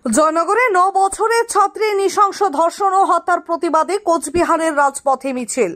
জয়নগরে 9 বছরের ছাত্রী নৃশংস ধর্ষণ ও হত্যার প্রতিবাদে কোচবিহারের রাজপথে মিছিল।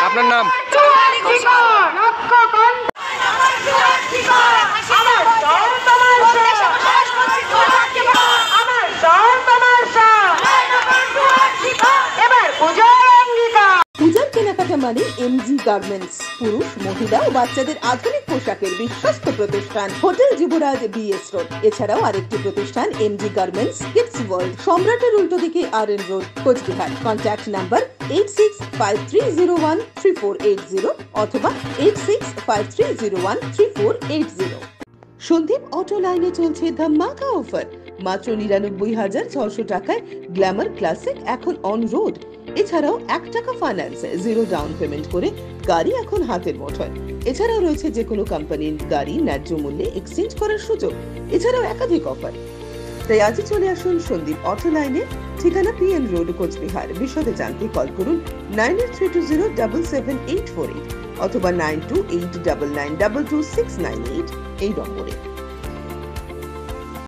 আপনার নাম? পূজার কেনাকাটা মানে এমজি গার্মেন্টস। পুরুষ, মহিলা ও বাচ্চাদের আধুনিক পোশাকের বিশ্বস্ত প্রতিষ্ঠান হোটেল যুবরাজ বিএস রোড। এছাড়াও আরেকটি প্রতিষ্ঠান এমজি গার্মেন্টস কিডস ওয়ার্ল্ড, সম্রাটের উল্টো দিকে RN road, Cooch Behar. Contact number 8653013480 অথবা 8653013480। সন্দীপ অটো লাইনে চলছে ধামাকা অফার। মাত্র 99,600 টাকায় গ্ল্যামার ক্লাসিক এখন অন রোড। এছাড়াও 1 টাকা ফাইন্যান্স, 0 ডাউন পেমেন্ট করে গাড়ি এখন হাতের মুঠোয়। এছাড়াও রয়েছে যে কোনো কোম্পানির গাড়ি ন্যায্য মূল্যে এক্সচেঞ্জ করার সুযোগ। এছাড়াও একাধিক অফার। তাই আজই চলে আসুন সন্দীপ অটো লাইনে, ঠিকানা PN রোড, কোচবিহার। বিশদে জানতে কল করুন 9832077848 অথবা 9289922698 এই নম্বরে।